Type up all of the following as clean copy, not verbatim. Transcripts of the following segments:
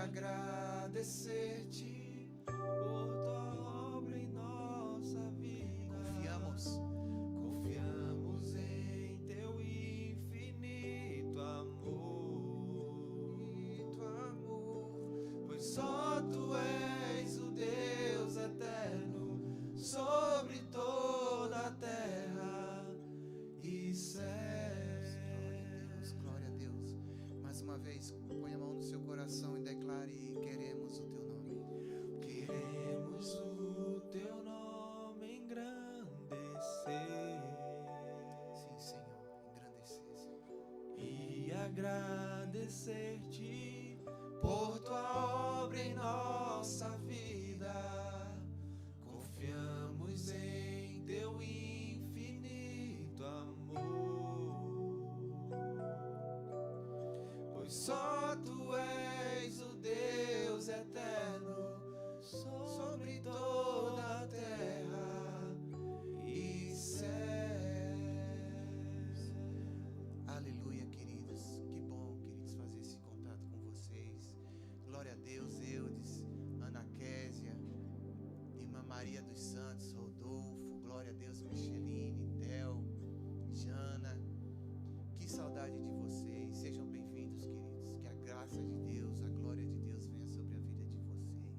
agradecer-te por tua obra em nossa vida. Confiamos em teu infinito amor, pois só tu és o Deus eterno sobre toda a terra e céus. Glória a Deus. Mais uma vez, põe a mão no seu coração e declare: queremos o teu nome. Queremos o teu nome engrandecer. Sim, Senhor, engrandecer, Senhor. E agradecer-te por tua obra em nossa vida. Confiamos em teu infinito amor, pois só tu és o Deus eterno sobre toda a terra e céus. Aleluia, queridos. Que bom, queridos, fazer esse contato com vocês. Glória a Deus, Eudes, Ana Késia, Irmã Maria dos Santos, Rodolfo. Glória a Deus, Micheline, Theo, Jana. Que saudade de vocês. Sejam bem-vindos, queridos. Que a graça de Deus, a glória de Deus venha sobre a vida de vocês.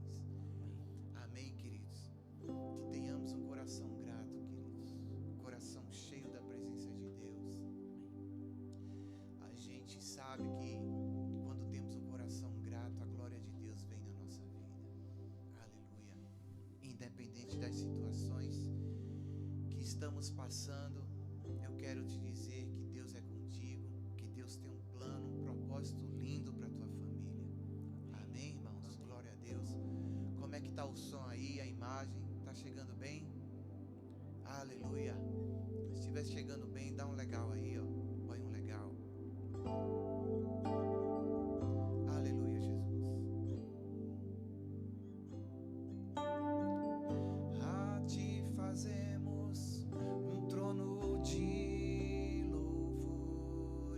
Amém, queridos. Que tenhamos um coração grato, queridos. Um coração cheio da presença de Deus. A gente sabe que quando temos um coração grato, a glória de Deus vem na nossa vida. Aleluia. Independente das situações que estamos passando, eu quero te dizer que Deus é contigo, que Deus tem um plano, um propósito lindo para a tua família. Amém, irmãos? Glória a Deus. Como é que está o som aí, a imagem? Está chegando bem? Aleluia. Se estiver chegando bem, dá um legal aí, ó. Põe um legal. Aleluia, Jesus. A ti fazemos um trono de louvores.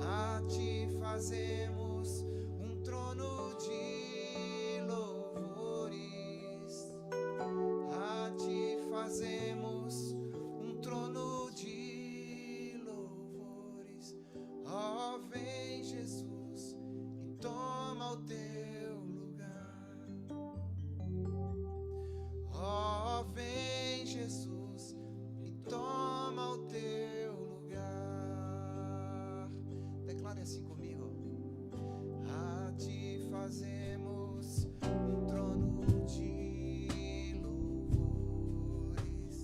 A ti fazemos um trono de louvores. A ti fazemos um trono de louvores. Ó, vem Jesus e toma o teu lugar. Ó, vem Jesus e toma o teu lugar. Declare assim comigo. A ti fazemos um trono de louvores.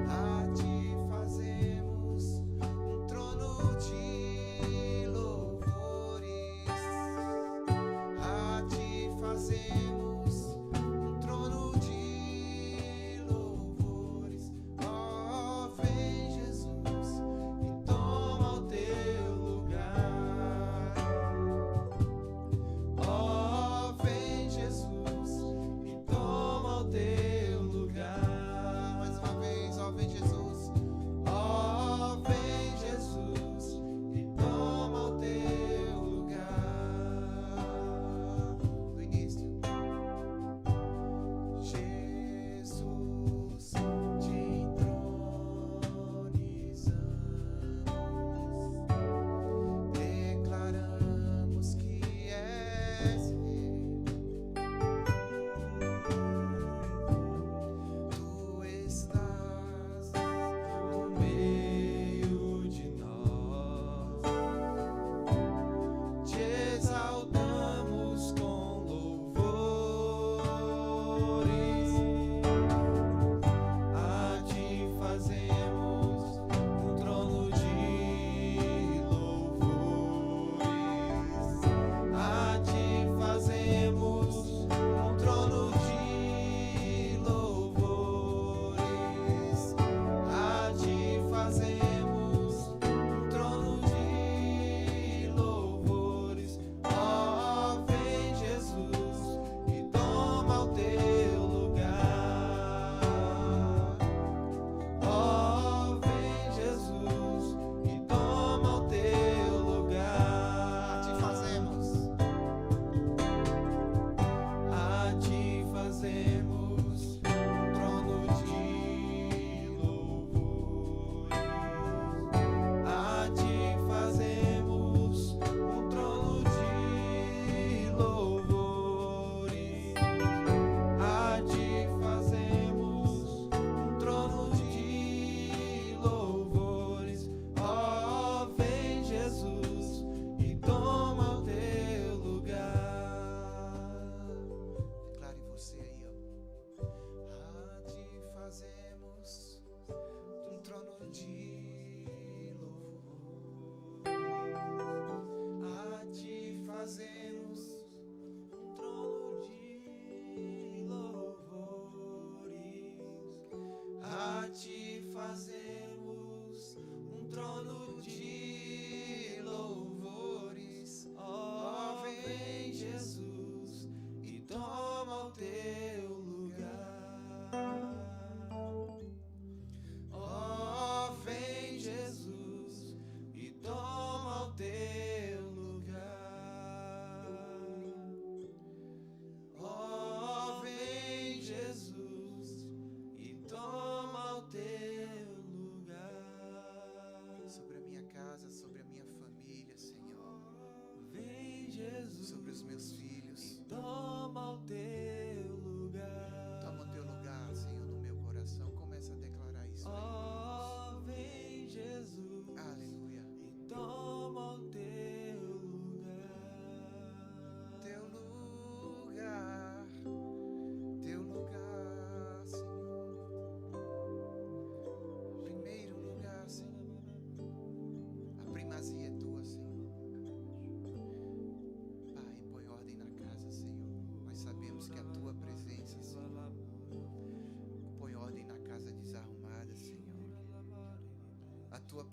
A ti fazemos um trono de louvores. A ti fazemos um trono de louvores. Ó, vem Jesus e toma o teu lugar. Ó, vem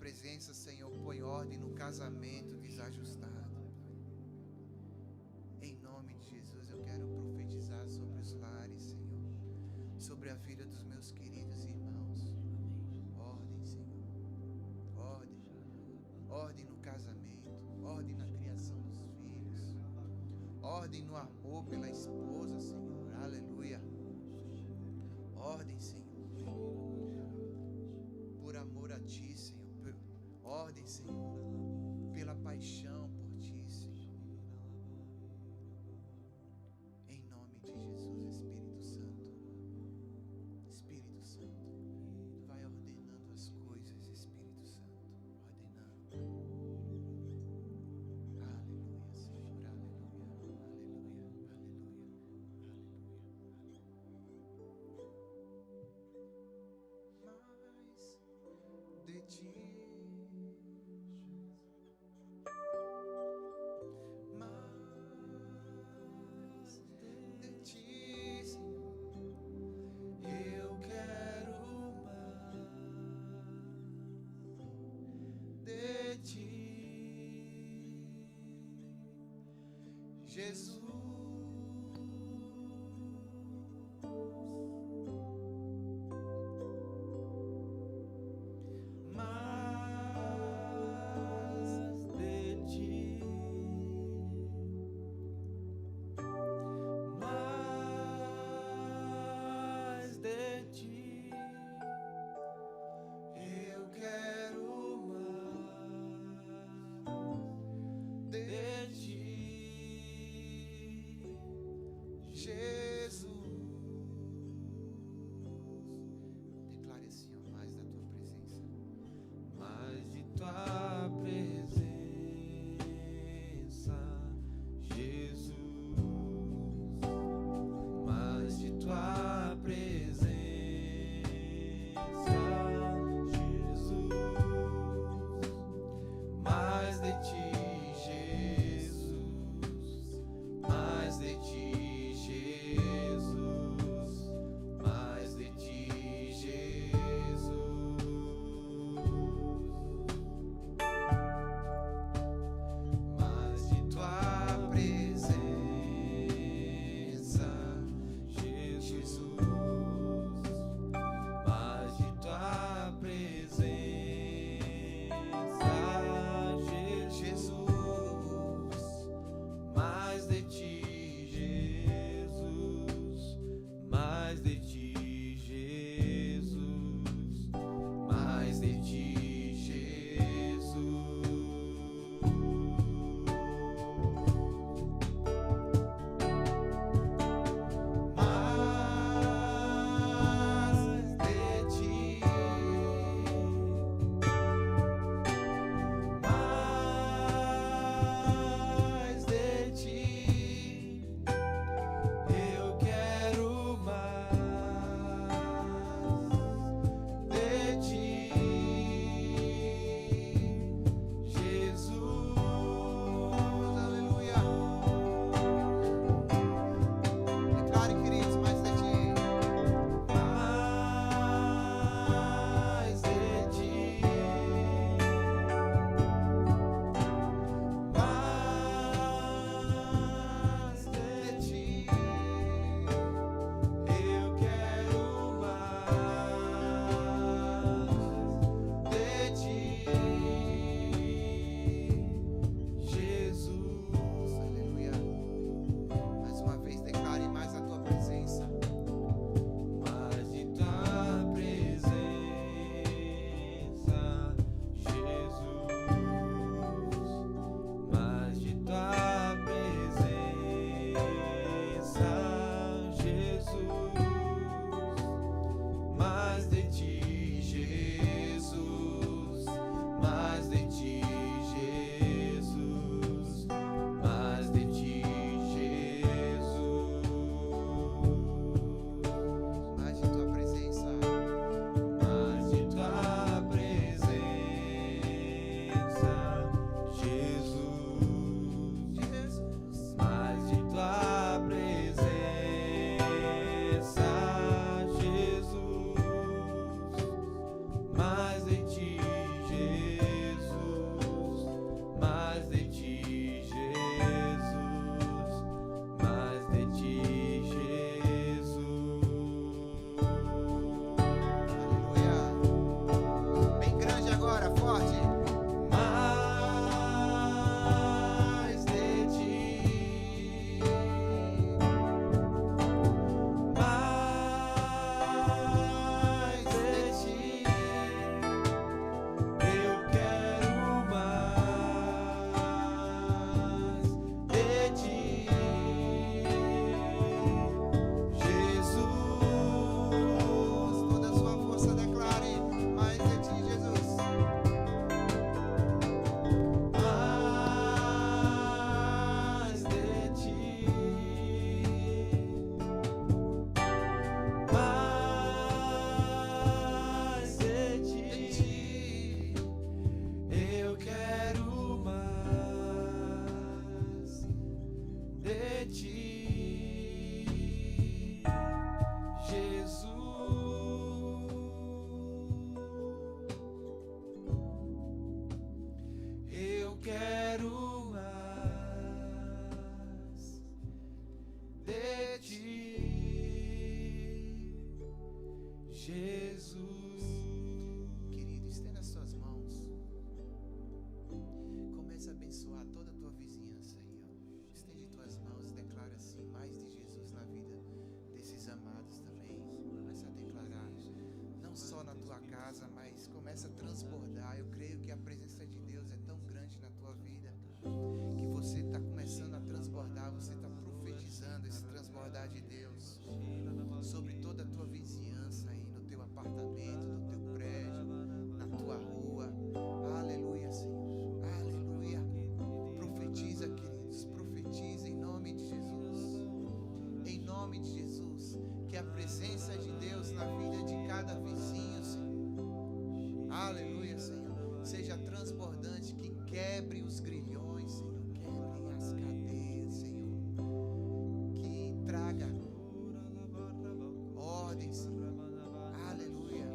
presença, Senhor, põe ordem no casamento desajustado. Em nome de Jesus, eu quero profetizar sobre os lares, Senhor, sobre a vida dos meus queridos irmãos. Ordem, Senhor. Ordem. Ordem no casamento. Ordem na criação dos filhos. Ordem no amor pela esposa, Senhor. Aleluia. Ordem, Senhor. Por amor a Ti, Senhor. Ordem, Senhor. Pela paixão por Ti, Senhor. Em nome de Jesus, Espírito Santo. Espírito Santo. Vai ordenando as coisas, Espírito Santo. Ordenando. Aleluia, Senhor. Aleluia. Aleluia. Aleluia. Mais de Ti. Jesus, mais de Ti, mais de Ti, eu quero mais de Ti. Jesus. Querido, estenda as suas mãos. Comece a abençoar toda a tua vizinhança aí, ó. Estende tuas mãos e declara assim mais de Jesus na vida desses amados também. Comece a declarar, não só na tua casa, mas comece a transbordar. Eu creio que a presença de Deus é tão grande na tua vida que você está começando a transbordar, você está profetizando esse transbordar de Deus sobre toda a tua vizinhança aí, no teu apartamento, no teu prédio, na tua rua. Aleluia, Senhor. Aleluia. Profetiza, queridos. Profetiza em nome de Jesus. Em nome de Jesus. Que a presença de Deus na vida de cada vizinho, Senhor. Aleluia, Senhor. Seja transbordante, que quebre os grilhões, Senhor. Quebrem as cadeias, Senhor. Que traga ordem, Senhor. Aleluia.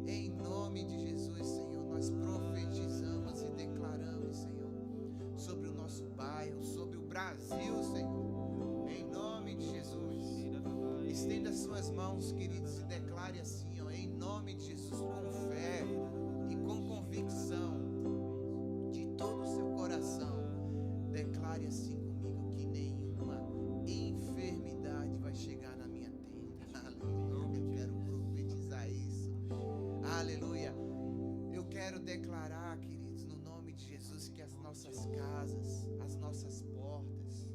Em nome de Jesus, Senhor, nós profetizamos e declaramos, Senhor, sobre o nosso bairro, sobre o Brasil, Senhor. Em nome de Jesus. Estenda suas mãos, queridos, e declare assim, ó, em nome de Jesus, com fé e com convicção de todo o seu coração. Declare assim comigo que nenhuma enfermidade vai chegar na minha tenda. Aleluia. Eu quero profetizar isso. Aleluia. Eu quero declarar, queridos, no nome de Jesus, que as nossas casas, as nossas portas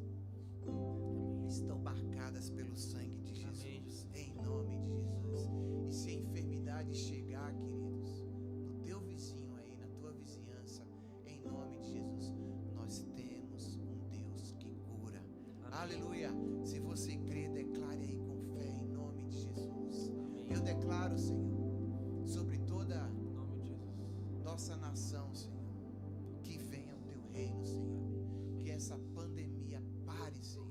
estão marcadas pelo sangue de Jesus. Em nome de Jesus. E se a enfermidade chegar, queridos, no teu vizinho aí, na tua vizinhança, em nome de Jesus, nós temos um Deus que cura. Aleluia. Se você crê, declare aí com fé, em nome de Jesus. Eu declaro, Senhor, sobre toda a nossa nação, Senhor, que venha o teu reino, Senhor. Que essa pandemia pare, Senhor.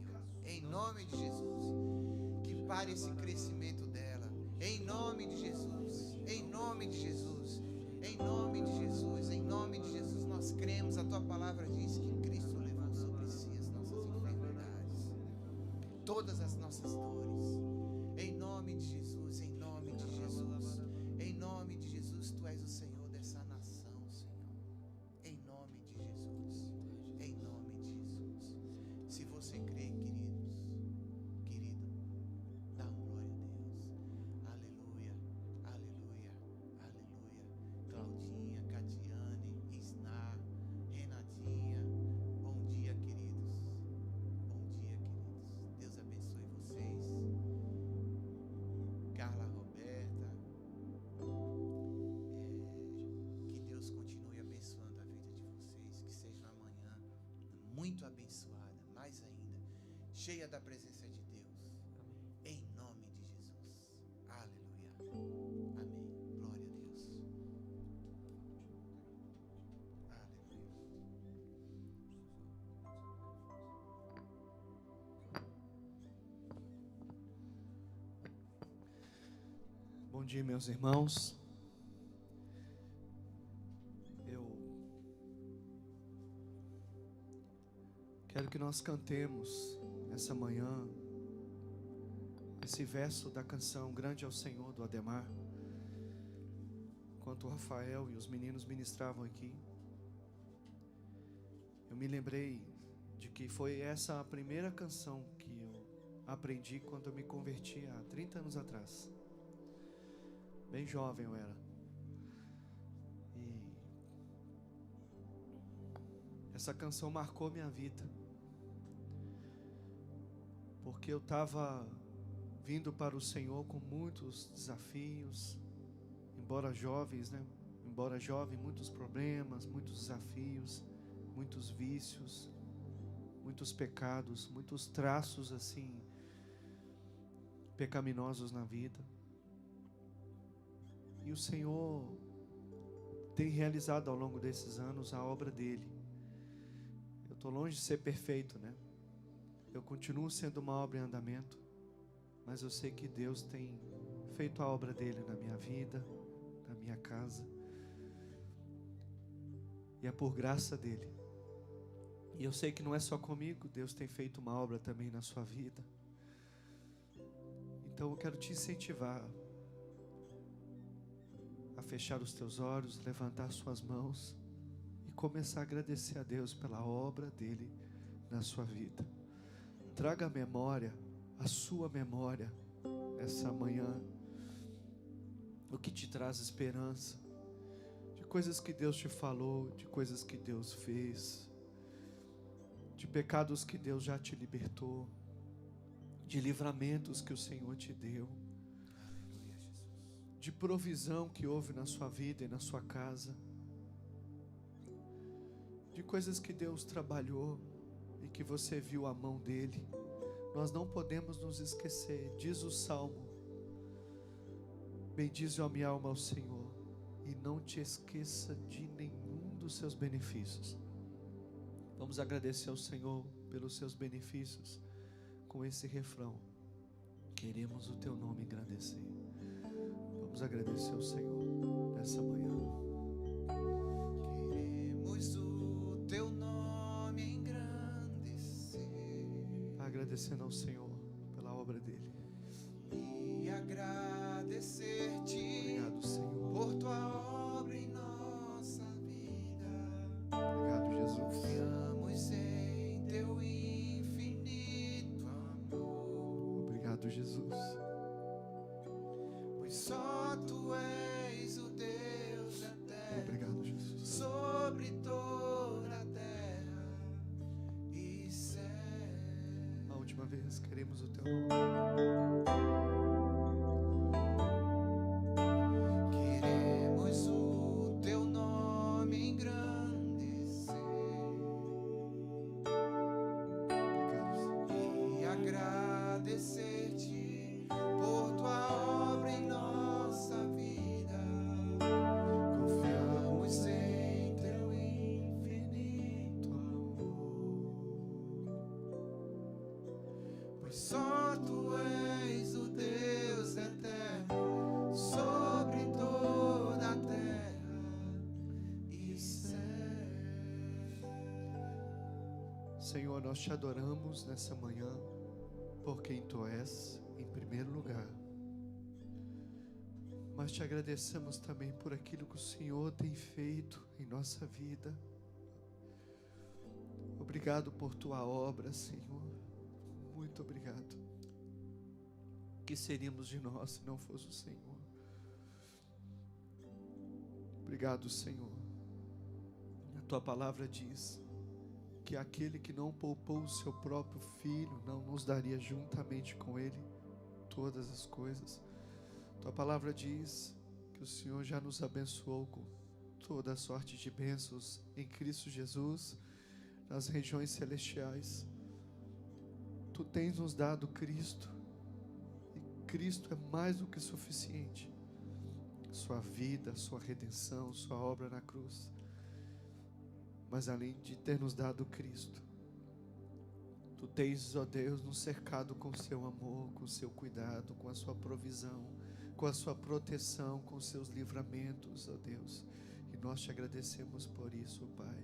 Em nome de Jesus. Que pare esse crescimento dela. Em nome de Jesus. Em nome de Jesus. Em nome de Jesus. Em nome de Jesus nós cremos. A tua palavra diz que Cristo levou sobre si as nossas enfermidades, todas as nossas dores. Em nome de Jesus. Em nome de Jesus. Em nome de Jesus. Tu és o Senhor dessa nação, Senhor. Em nome de Jesus. Em nome de Jesus. Se você crê, querido, dá um glória a Deus. Aleluia, aleluia, aleluia. Claudinha, Catiane, Isná, Renatinha, bom dia, queridos. Bom dia, queridos. Deus abençoe vocês. Carla Roberta, que Deus continue abençoando a vida de vocês, que seja uma manhã muito abençoada, mais ainda, cheia da presença de Deus, em nome de Jesus. Aleluia. Amém. Glória a Deus. Aleluia. Bom dia, meus irmãos. Eu quero que nós cantemos nessa manhã esse verso da canção Grande é o Senhor, do Ademar. Enquanto o Rafael e os meninos ministravam aqui, eu me lembrei de que foi essa a primeira canção que eu aprendi quando eu me converti há 30 anos atrás. Bem jovem eu era. E essa canção marcou minha vida, porque eu estava vindo para o Senhor com muitos desafios, embora jovem, muitos problemas, muitos desafios, muitos vícios, muitos pecados, muitos traços assim pecaminosos na vida. E o Senhor tem realizado ao longo desses anos a obra dele. Eu estou longe de ser perfeito, né? Eu continuo sendo uma obra em andamento, mas eu sei que Deus tem feito a obra dele na minha vida, na minha casa. E é por graça dele. E eu sei que não é só comigo, Deus tem feito uma obra também na sua vida. Então eu quero te incentivar a fechar os teus olhos, levantar suas mãos e começar a agradecer a Deus pela obra dele na sua vida. Traga à memória, a sua memória, essa manhã, o que te traz esperança, de coisas que Deus te falou, de coisas que Deus fez, de pecados que Deus já te libertou, de livramentos que o Senhor te deu, de provisão que houve na sua vida e na sua casa, de coisas que Deus trabalhou e que você viu a mão dele. Nós não podemos nos esquecer. Diz o Salmo: bendize a minha alma ao Senhor e não te esqueça de nenhum dos seus benefícios. Vamos agradecer ao Senhor pelos seus benefícios com esse refrão: queremos o teu nome engrandecer. Vamos agradecer ao Senhor nessa manhã. Queremos o teu nome engrandecer, Agradecendo ao Senhor pela obra dele. e agradecer-te Obrigado, Senhor. por tua obra em nossa vida. Obrigado, Jesus. Confiamos em teu infinito amor, Obrigado, Jesus. pois só tu és o Deus eterno Obrigado, Jesus. sobre toda a terra e céu. A última vez, queremos o teu nome. Queremos o teu nome engrandecer Obrigado, Senhor. e agradecer-te por tua obra em nossa vida. Confiamos em teu infinito amor, pois só tu és o Deus eterno sobre toda a terra e céu. Senhor, nós te adoramos nessa manhã por quem tu és, em primeiro lugar. Mas te agradecemos também por aquilo que o Senhor tem feito em nossa vida. Obrigado por tua obra, Senhor. Muito obrigado. Que seríamos de nós se não fosse o Senhor? Obrigado, Senhor. A tua palavra diz que aquele que não poupou o seu próprio filho não nos daria juntamente com ele todas as coisas. Tua palavra diz que o Senhor já nos abençoou com toda a sorte de bênçãos em Cristo Jesus nas regiões celestiais. Tu tens nos dado Cristo, e Cristo é mais do que suficiente. Sua vida, sua redenção, sua obra na cruz. Mas além de ter nos dado Cristo, tu tens, ó Deus, nos cercado com o seu amor, com o seu cuidado, com a sua provisão, com a sua proteção, com os seus livramentos, ó Deus. E nós te agradecemos por isso, Pai,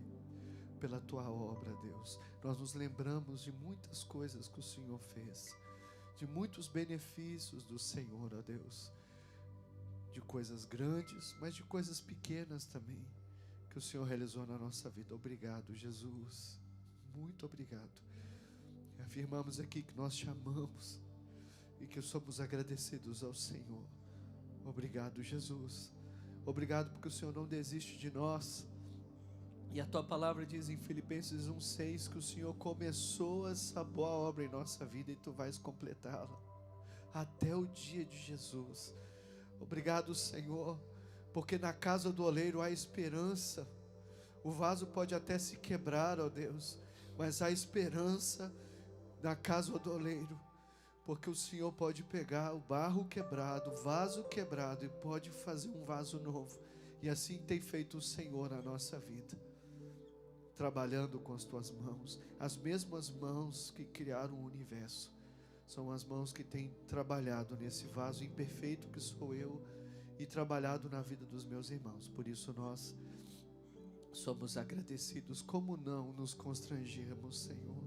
pela tua obra, Deus. Nós nos lembramos de muitas coisas que o Senhor fez, de muitos benefícios do Senhor, ó Deus, de coisas grandes, mas de coisas pequenas também, que o Senhor realizou na nossa vida. Obrigado, Jesus, muito obrigado. E afirmamos aqui que nós te amamos e que somos agradecidos ao Senhor. Obrigado, Jesus. Obrigado porque o Senhor não desiste de nós. E a tua palavra diz em Filipenses 1:6 que o Senhor começou essa boa obra em nossa vida e tu vais completá-la até o dia de Jesus. Obrigado, Senhor, porque na casa do oleiro há esperança. O vaso pode até se quebrar, ó Deus, mas há esperança na casa do oleiro, porque o Senhor pode pegar o barro quebrado, o vaso quebrado, e pode fazer um vaso novo. E assim tem feito o Senhor na nossa vida, trabalhando com as tuas mãos. As mesmas mãos que criaram o universo são as mãos que têm trabalhado nesse vaso imperfeito que sou eu e trabalhado na vida dos meus irmãos. Por isso nós somos agradecidos. Como não nos constrangemos, Senhor?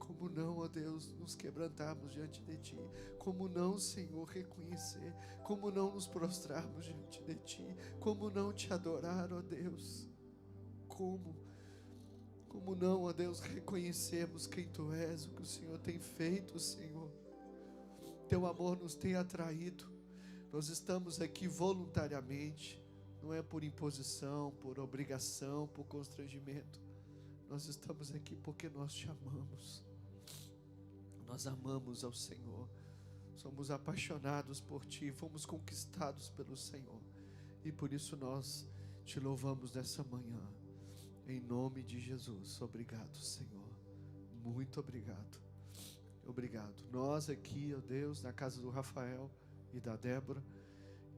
Como não, ó Deus, nos quebrantarmos diante de Ti? Como não, Senhor, reconhecer? Como não nos prostrarmos diante de Ti? Como não Te adorar, ó Deus? Como não, ó Deus, reconhecermos quem Tu és, o que o Senhor tem feito, Senhor? Teu amor nos tem atraído. Nós estamos aqui voluntariamente, não é por imposição, por obrigação, por constrangimento. Nós estamos aqui porque nós Te amamos. Nós amamos ao Senhor. Somos apaixonados por Ti, fomos conquistados pelo Senhor. E por isso nós Te louvamos nessa manhã. Em nome de Jesus. Obrigado, Senhor. Muito obrigado. Obrigado. Nós aqui, ó Deus, na casa do Rafael e da Débora,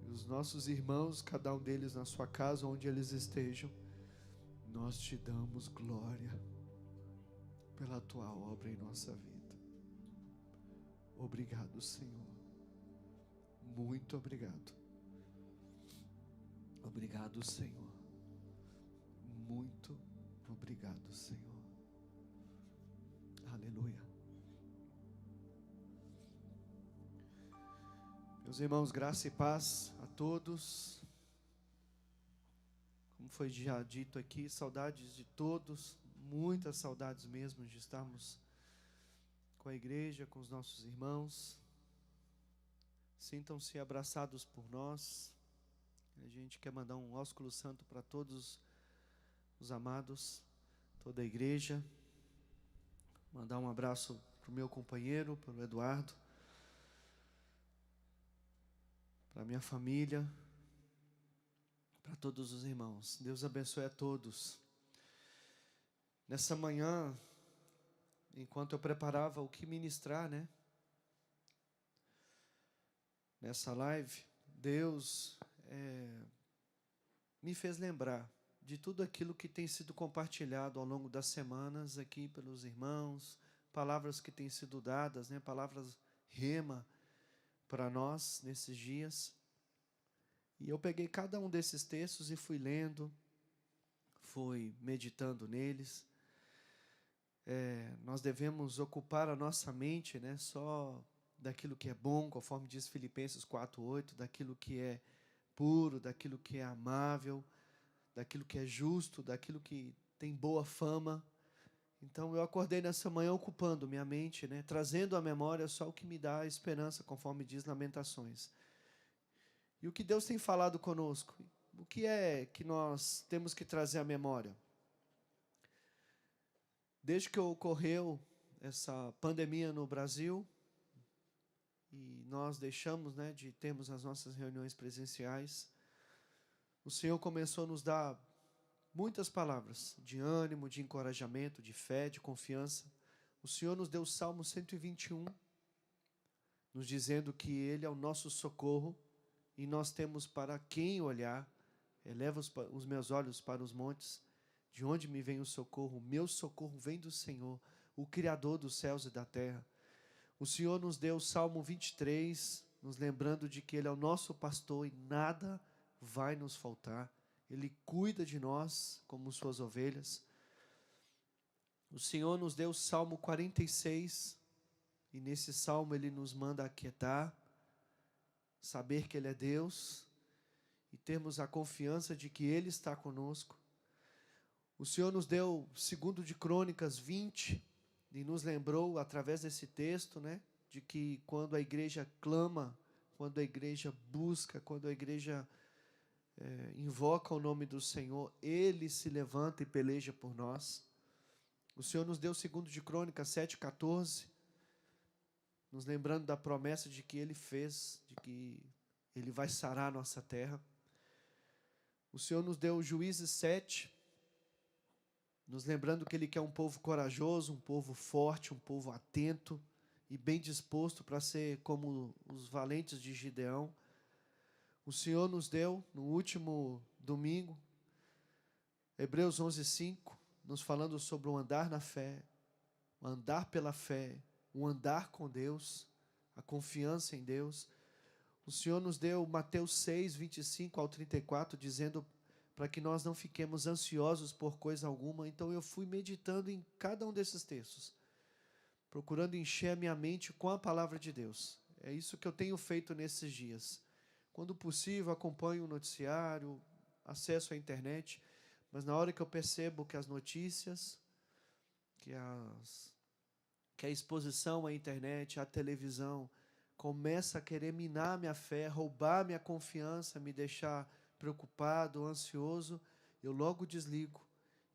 e os nossos irmãos, cada um deles na sua casa, onde eles estejam, nós Te damos glória pela Tua obra em nossa vida. Obrigado, Senhor. Muito obrigado. Obrigado, Senhor. Muito obrigado, Senhor. Aleluia. Meus irmãos, graça e paz a todos. Como foi já dito aqui, saudades de todos, muitas saudades mesmo de estarmos com a igreja, com os nossos irmãos. Sintam-se abraçados por nós. A gente quer mandar um ósculo santo para todos os amados, toda a igreja. Mandar um abraço para o meu companheiro, para o Eduardo, para a minha família, para todos os irmãos. Deus abençoe a todos. Nessa manhã, enquanto eu preparava o que ministrar, nessa live, Deus me fez lembrar de tudo aquilo que tem sido compartilhado ao longo das semanas aqui pelos irmãos, palavras que têm sido dadas, palavras rema para nós nesses dias. E eu peguei cada um desses textos e fui lendo, fui meditando neles. Nós devemos ocupar a nossa mente, só daquilo que é bom, conforme diz Filipenses 4:8, daquilo que é puro, daquilo que é amável, daquilo que é justo, daquilo que tem boa fama. Então eu acordei nessa manhã ocupando minha mente, trazendo à memória só o que me dá esperança, conforme diz Lamentações. E o que Deus tem falado conosco? O que é que nós temos que trazer à memória? Desde que ocorreu essa pandemia no Brasil, e nós deixamos de termos as nossas reuniões presenciais, o Senhor começou a nos dar muitas palavras de ânimo, de encorajamento, de fé, de confiança. O Senhor nos deu o Salmo 121, nos dizendo que Ele é o nosso socorro e nós temos para quem olhar. Eleva os meus olhos para os montes, de onde me vem o socorro? O meu socorro vem do Senhor, o Criador dos céus e da terra. O Senhor nos deu o Salmo 23, nos lembrando de que Ele é o nosso pastor e nada vai nos faltar. Ele cuida de nós como suas ovelhas. O Senhor nos deu o Salmo 46, e nesse Salmo Ele nos manda aquietar, saber que Ele é Deus, e termos a confiança de que Ele está conosco. O Senhor nos deu 2 de Crônicas 20, e nos lembrou, através desse texto, de que quando a igreja clama, quando a igreja busca, quando a igreja invoca o nome do Senhor, Ele se levanta e peleja por nós. O Senhor nos deu 2 de Crônicas 7:14, nos lembrando da promessa de que Ele fez, de que Ele vai sarar a nossa terra. O Senhor nos deu Juízes 7, nos lembrando que Ele quer um povo corajoso, um povo forte, um povo atento e bem disposto para ser como os valentes de Gideão. O Senhor nos deu, no último domingo, Hebreus 11:5, nos falando sobre o andar na fé, o andar pela fé, o andar com Deus, a confiança em Deus. O Senhor nos deu Mateus 6:25-34, dizendo para que nós não fiquemos ansiosos por coisa alguma. Então eu fui meditando em cada um desses textos. procurando encher a minha mente com a palavra de Deus. É isso que eu tenho feito nesses dias. Quando possível, acompanho o noticiário, acesso à internet, mas na hora que eu percebo que as notícias, que a exposição à internet, à televisão, começa a querer minar minha fé, roubar minha confiança, me deixar preocupado, ansioso, eu logo desligo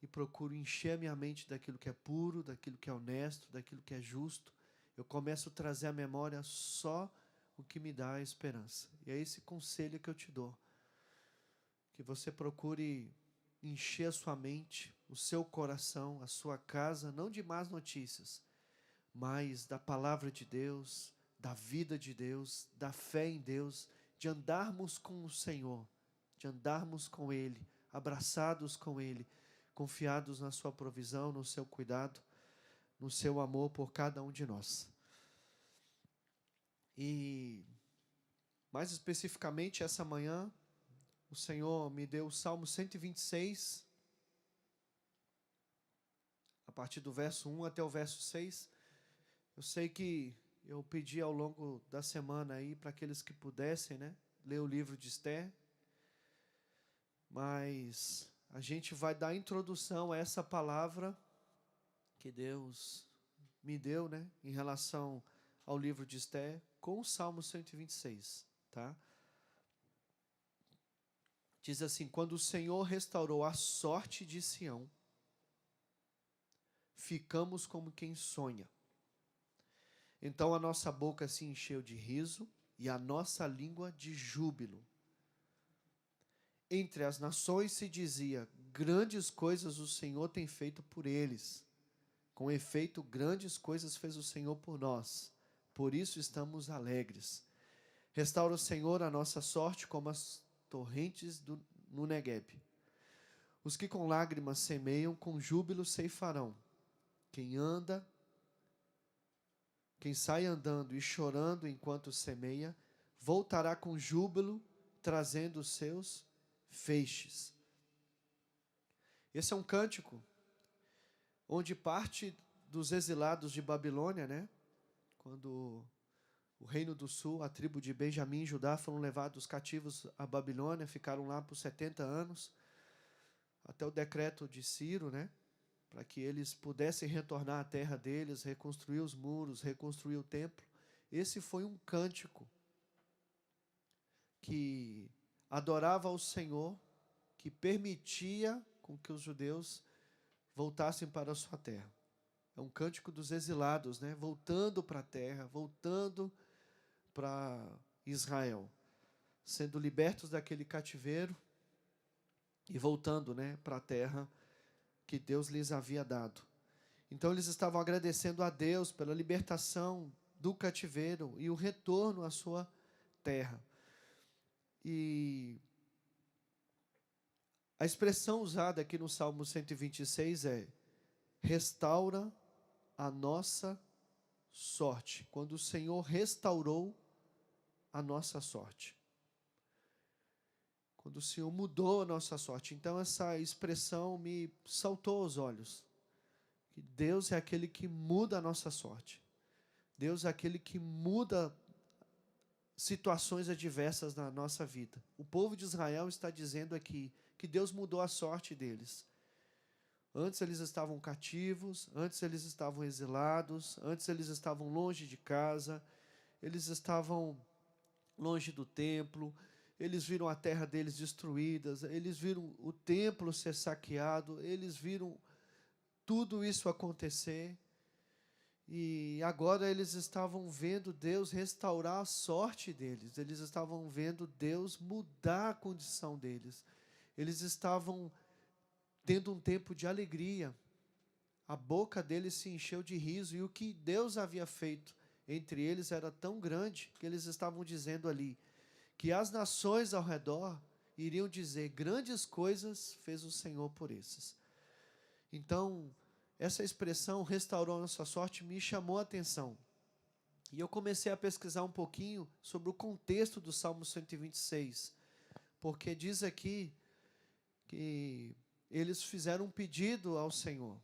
e procuro encher a minha mente daquilo que é puro, daquilo que é honesto, daquilo que é justo. Eu começo a trazer à memória só o que me dá a esperança. E é esse conselho que eu te dou. Que você procure encher a sua mente, o seu coração, a sua casa, não de más notícias, mas da palavra de Deus, da vida de Deus, da fé em Deus, de andarmos com o Senhor, de andarmos com Ele, abraçados com Ele, confiados na sua provisão, no seu cuidado, no seu amor por cada um de nós. E, mais especificamente, essa manhã, o Senhor me deu o Salmo 126, a partir do verso 1 até o verso 6. Eu sei que eu pedi ao longo da semana aí para aqueles que pudessem, né, ler o livro de Esther, mas a gente vai dar introdução a essa palavra que Deus me deu, né, em relação ao livro de Esther, com o Salmo 126, tá? Diz assim: quando o Senhor restaurou a sorte de Sião, ficamos como quem sonha. Então a nossa boca se encheu de riso e a nossa língua de júbilo. Entre as nações se dizia: grandes coisas o Senhor tem feito por eles. Com efeito, grandes coisas fez o Senhor por nós. Por isso estamos alegres. Restaura o Senhor a nossa sorte como as torrentes no Negueb. Os que com lágrimas semeiam, com júbilo ceifarão. Quem sai andando e chorando enquanto semeia, voltará com júbilo, trazendo os seus feixes. Esse é um cântico onde parte dos exilados de Babilônia, né? Quando o reino do sul, a tribo de Benjamim e Judá foram levados cativos à Babilônia, ficaram lá por 70 anos, até o decreto de Ciro, né? Para que eles pudessem retornar à terra deles, reconstruir os muros, reconstruir o templo. Esse foi um cântico que adorava ao Senhor, que permitia com que os judeus voltassem para a sua terra. É um cântico dos exilados, né? Voltando para a terra, voltando para Israel, sendo libertos daquele cativeiro e voltando, né, para a terra que Deus lhes havia dado. Então eles estavam agradecendo a Deus pela libertação do cativeiro e o retorno à sua terra. E a expressão usada aqui no Salmo 126 é: restaura a nossa sorte. Quando o Senhor restaurou a nossa sorte. Quando o Senhor mudou a nossa sorte. Então essa expressão me saltou aos olhos. Que Deus é aquele que muda a nossa sorte. Deus é aquele que muda situações adversas na nossa vida. O povo de Israel está dizendo aqui que Deus mudou a sorte deles. Antes eles estavam cativos, antes eles estavam exilados, antes eles estavam longe de casa, eles estavam longe do templo, eles viram a terra deles destruída, eles viram o templo ser saqueado, eles viram tudo isso acontecer. E agora eles estavam vendo Deus restaurar a sorte deles, eles estavam vendo Deus mudar a condição deles, eles estavam tendo um tempo de alegria, a boca deles se encheu de riso, e o que Deus havia feito entre eles era tão grande, que eles estavam dizendo ali, que as nações ao redor iriam dizer: grandes coisas fez o Senhor por esses. Então, essa expressão, restaurou a nossa sorte, me chamou a atenção. E eu comecei a pesquisar um pouquinho sobre o contexto do Salmo 126, porque diz aqui que eles fizeram um pedido ao Senhor.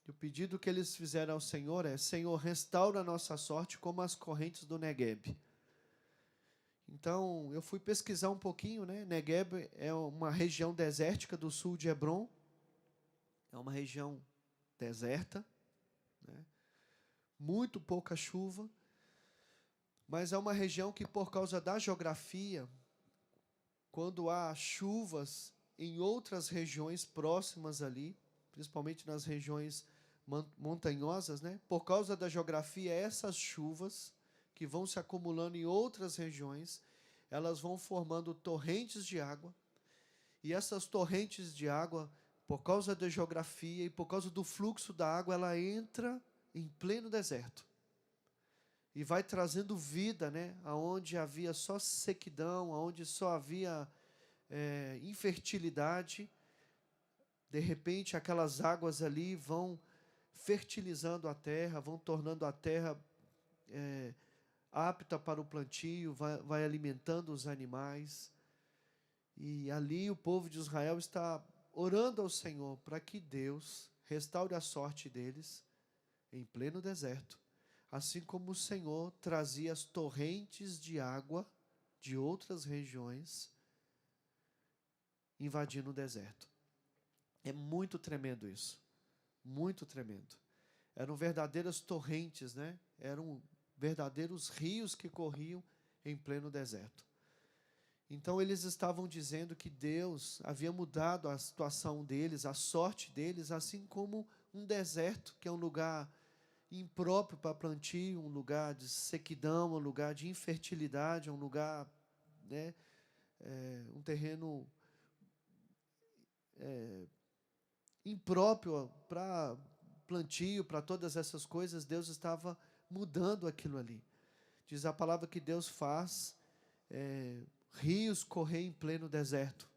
E o pedido que eles fizeram ao Senhor é: Senhor, restaura a nossa sorte como as correntes do Negueb. Então, eu fui pesquisar um pouquinho, né? Negueb é uma região desértica do sul de Hebrom. É uma região deserta, né? Muito pouca chuva, mas é uma região que, por causa da geografia, quando há chuvas em outras regiões próximas ali, principalmente nas regiões montanhosas, né? Por causa da geografia, essas chuvas que vão se acumulando em outras regiões, elas vão formando torrentes de água, e essas torrentes de água, por causa da geografia e por causa do fluxo da água, ela entra em pleno deserto e vai trazendo vida, né? Aonde havia só sequidão, aonde só havia infertilidade, de repente aquelas águas ali vão fertilizando a terra, vão tornando a terra apta para o plantio, vai alimentando os animais. E ali o povo de Israel está orando ao Senhor para que Deus restaure a sorte deles em pleno deserto, assim como o Senhor trazia as torrentes de água de outras regiões invadindo o deserto. É muito tremendo isso, muito tremendo. Eram verdadeiras torrentes, né? Eram verdadeiros rios que corriam em pleno deserto. Então eles estavam dizendo que Deus havia mudado a situação deles, a sorte deles, assim como um deserto, que é um lugar impróprio para plantio, um lugar de sequidão, um lugar de infertilidade, um lugar, né, um terreno impróprio para plantio, para todas essas coisas. Deus estava mudando aquilo ali. Diz a palavra que Deus faz rios correr em pleno deserto.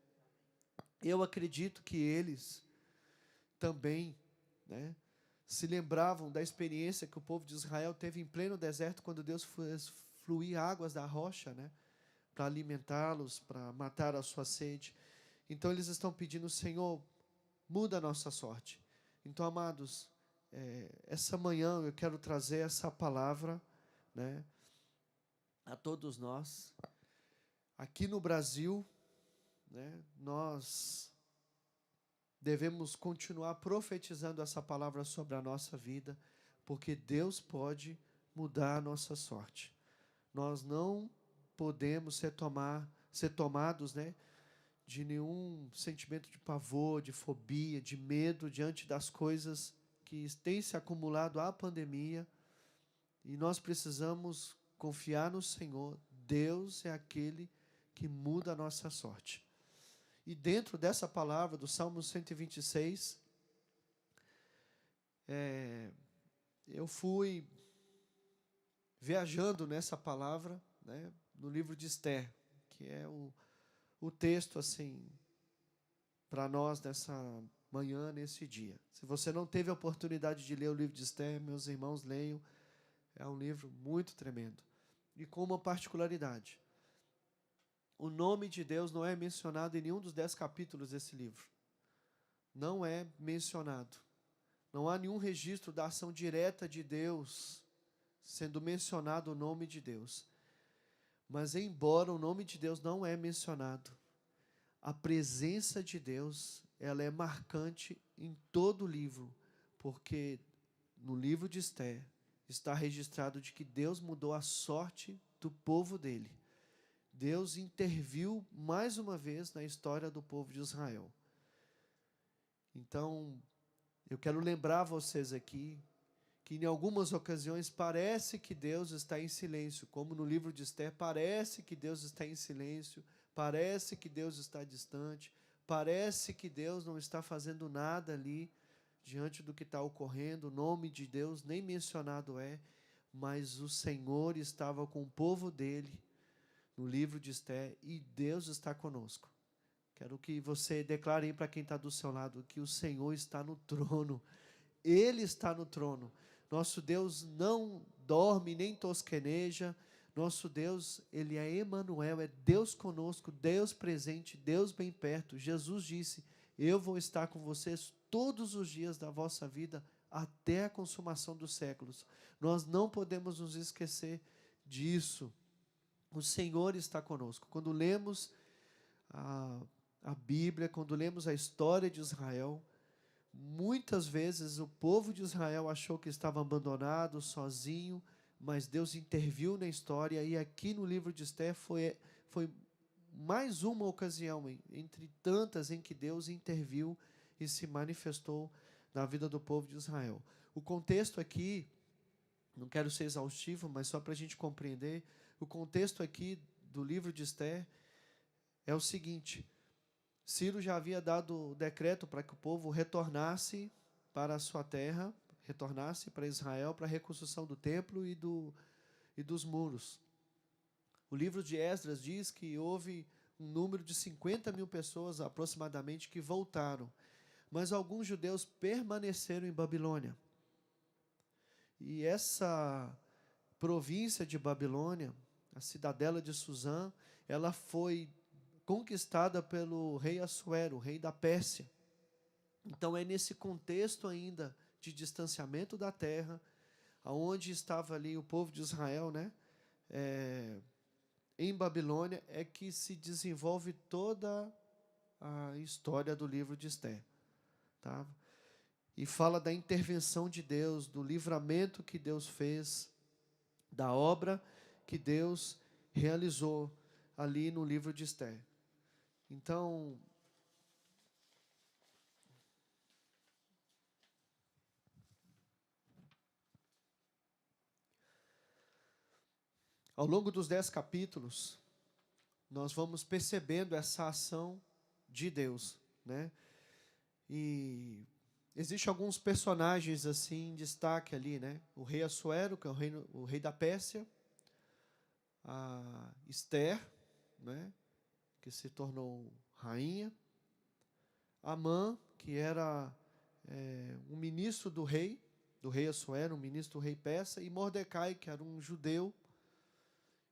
Eu acredito que eles também, né, se lembravam da experiência que o povo de Israel teve em pleno deserto, quando Deus fez fluir águas da rocha, né, para alimentá-los, para matar a sua sede. Então eles estão pedindo: Senhor, muda a nossa sorte. Então, amados, essa manhã eu quero trazer essa palavra, né, a todos nós. Aqui no Brasil, né, nós devemos continuar profetizando essa palavra sobre a nossa vida, porque Deus pode mudar a nossa sorte. Nós não podemos ser tomados, né, de nenhum sentimento de pavor, de fobia, de medo diante das coisas que têm se acumulado à pandemia, e nós precisamos confiar no Senhor. Deus é aquele que muda a nossa sorte. E dentro dessa palavra do Salmo 126, eu fui viajando nessa palavra, né, no livro de Esther, que é o texto assim para nós nessa manhã, nesse dia. Se você não teve a oportunidade de ler o livro de Esther, meus irmãos, leiam. É um livro muito tremendo. E com uma particularidade: o nome de Deus não é mencionado em nenhum dos 10 capítulos desse livro. Não é mencionado. Não há nenhum registro da ação direta de Deus sendo mencionado o nome de Deus. Mas, embora o nome de Deus não é mencionado, a presença de Deus, ela é marcante em todo o livro, porque no livro de Esther está registrado de que Deus mudou a sorte do povo dele. Deus interviu mais uma vez na história do povo de Israel. Então, eu quero lembrar vocês aqui que em algumas ocasiões parece que Deus está em silêncio, como no livro de Esther, parece que Deus está em silêncio, parece que Deus está distante, parece que Deus não está fazendo nada ali diante do que está ocorrendo. O nome de Deus nem mencionado é, mas o Senhor estava com o povo dele no livro de Esther, e Deus está conosco. Quero que você declare aí para quem está do seu lado que o Senhor está no trono. Ele está no trono. Nosso Deus não dorme nem tosqueneja. Nosso Deus, Ele é Emanuel, é Deus conosco, Deus presente, Deus bem perto. Jesus disse: eu vou estar com vocês todos os dias da vossa vida até a consumação dos séculos. Nós não podemos nos esquecer disso. O Senhor está conosco. Quando lemos a Bíblia, quando lemos a história de Israel, muitas vezes o povo de Israel achou que estava abandonado, sozinho, mas Deus interviu na história, e aqui no livro de Esther foi mais uma ocasião, entre tantas, em que Deus interviu e se manifestou na vida do povo de Israel. O contexto aqui, não quero ser exaustivo, mas só para a gente compreender, o contexto aqui do livro de Esther é o seguinte: Ciro já havia dado o decreto para que o povo retornasse para a sua terra, retornasse para Israel, para a reconstrução do templo e dos muros. O livro de Esdras diz que houve um número de 50 mil pessoas aproximadamente que voltaram, mas alguns judeus permaneceram em Babilônia. E essa província de Babilônia, a cidadela de Suzã, ela foi conquistada pelo rei Assuero, o rei da Pérsia. Então é nesse contexto ainda de distanciamento da terra, aonde estava ali o povo de Israel, né? Em Babilônia, é que se desenvolve toda a história do livro de Esther. Tá? E fala da intervenção de Deus, do livramento que Deus fez, da obra que Deus realizou ali no livro de Esther. Então, ao longo dos 10 capítulos, nós vamos percebendo essa ação de Deus, né? E existem alguns personagens assim em destaque ali, né? O rei Assuero, que é o rei da Pérsia, a Esther, né? Que se tornou rainha, Amã, que era um ministro do rei Assuero, um ministro do rei persa, e Mordecai, que era um judeu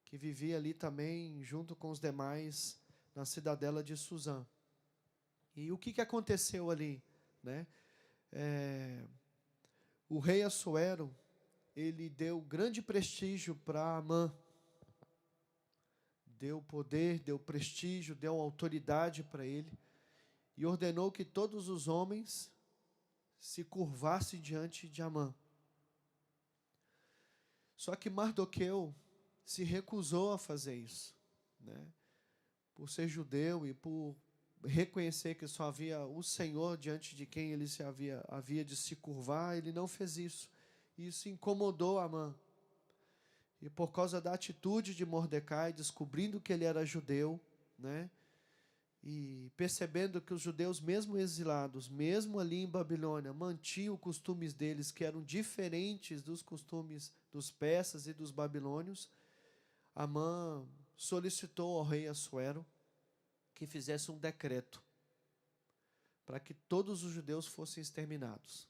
que vivia ali também junto com os demais na cidadela de Suzã. E o que aconteceu ali, né? O rei Assuero, ele deu grande prestígio para Amã, deu poder, deu prestígio, deu autoridade para ele, e ordenou que todos os homens se curvassem diante de Amã. Só que Mardoqueu se recusou a fazer isso, né? Por ser judeu e por reconhecer que só havia o Senhor diante de quem ele havia de se curvar, ele não fez isso. Isso incomodou Amã. E por causa da atitude de Mordecai, descobrindo que ele era judeu, né? E percebendo que os judeus, mesmo exilados, mesmo ali em Babilônia, mantinham os costumes deles, que eram diferentes dos costumes dos persas e dos babilônios, Amã solicitou ao rei Assuero que fizesse um decreto para que todos os judeus fossem exterminados.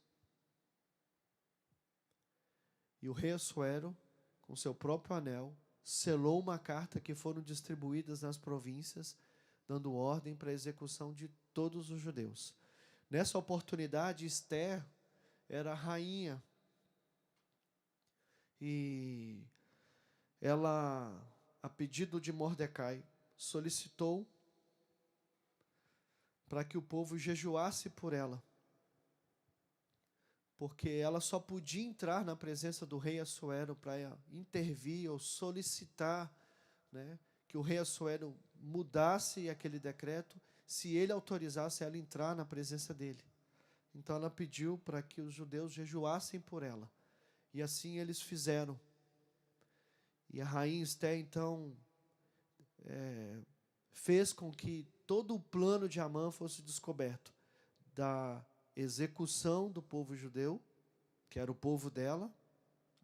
E o rei Assuero, com seu próprio anel, selou uma carta que foram distribuídas nas províncias, dando ordem para a execução de todos os judeus. Nessa oportunidade, Esther era rainha. E ela, a pedido de Mordecai, solicitou para que o povo jejuasse por ela, porque ela só podia entrar na presença do rei Assuero para intervir ou solicitar, né, que o rei Assuero mudasse aquele decreto, se ele autorizasse ela entrar na presença dele. Então ela pediu para que os judeus jejuassem por ela, e assim eles fizeram. E a rainha Esther, então, fez com que todo o plano de Amã fosse descoberto, da execução do povo judeu, que era o povo dela,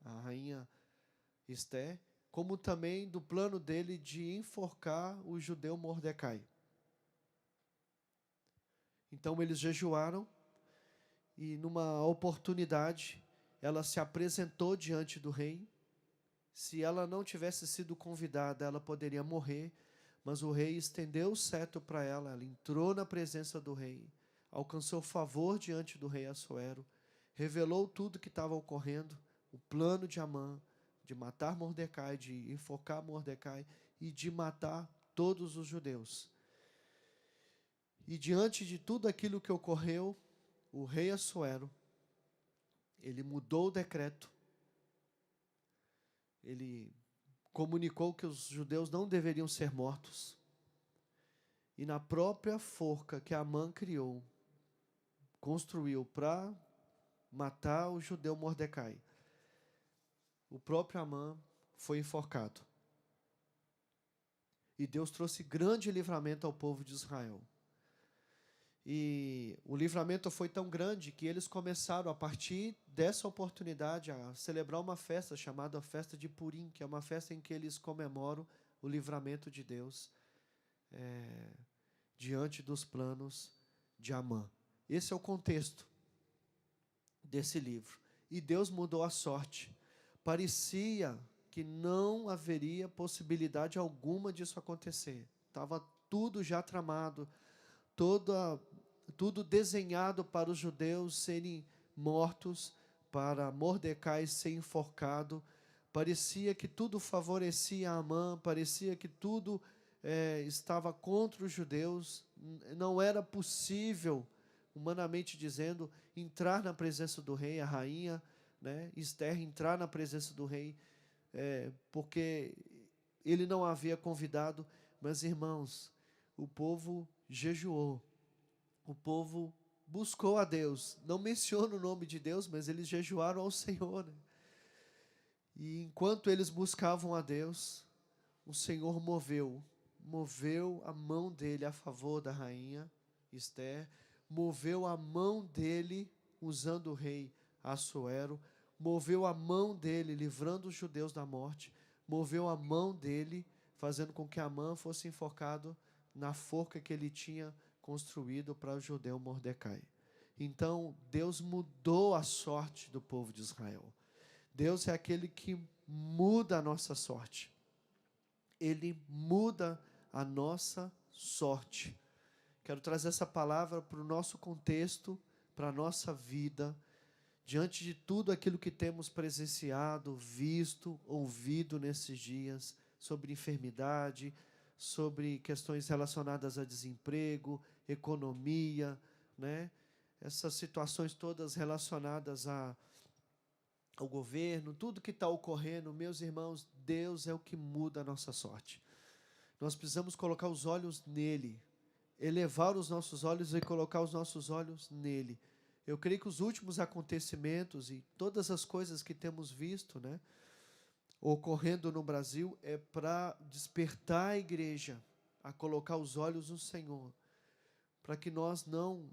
a rainha Esther, como também do plano dele de enforcar o judeu Mordecai. Então eles jejuaram, e numa oportunidade ela se apresentou diante do rei. Se ela não tivesse sido convidada, ela poderia morrer, mas o rei estendeu o cetro para ela, ela entrou na presença do rei, alcançou favor diante do rei Assuero, revelou tudo que estava ocorrendo, o plano de Amã, de matar Mordecai, de enforcar Mordecai e de matar todos os judeus. E diante de tudo aquilo que ocorreu, o rei Assuero, ele mudou o decreto, ele comunicou que os judeus não deveriam ser mortos. E na própria forca que Amã criou, construiu para matar o judeu Mordecai, o próprio Amã foi enforcado. E Deus trouxe grande livramento ao povo de Israel. E o livramento foi tão grande que eles começaram, a partir dessa oportunidade, a celebrar uma festa chamada a Festa de Purim, que é uma festa em que eles comemoram o livramento de Deus diante dos planos de Amã. Esse é o contexto desse livro. E Deus mudou a sorte. Parecia que não haveria possibilidade alguma disso acontecer. Estava tudo já tramado, tudo desenhado para os judeus serem mortos, para Mordecai ser enforcado. Parecia que tudo favorecia Amã, parecia que tudo estava contra os judeus. Não era possível, humanamente dizendo, entrar na presença do rei, a rainha, né, Esther, entrar na presença do rei, porque ele não havia convidado. Mas, irmãos, o povo jejuou, o povo buscou a Deus. Não menciono o nome de Deus, mas eles jejuaram ao Senhor, né? E enquanto eles buscavam a Deus, o Senhor moveu a mão dele a favor da rainha Esther, moveu a mão dele usando o rei Assuero, moveu a mão dele livrando os judeus da morte, moveu a mão dele fazendo com que Amã fosse enforcado na forca que ele tinha construído para o judeu Mordecai. Então, Deus mudou a sorte do povo de Israel. Deus é aquele que muda a nossa sorte. Ele muda a nossa sorte. Quero trazer essa palavra para o nosso contexto, para a nossa vida, diante de tudo aquilo que temos presenciado, visto, ouvido nesses dias, sobre enfermidade, sobre questões relacionadas a desemprego, economia, né? Essas situações todas relacionadas ao governo, tudo que está ocorrendo, meus irmãos, Deus é o que muda a nossa sorte. Nós precisamos colocar os olhos nele, elevar os nossos olhos e colocar os nossos olhos nele. Eu creio que os últimos acontecimentos e todas as coisas que temos visto, né, ocorrendo no Brasil, é para despertar a igreja a colocar os olhos no Senhor, para que nós não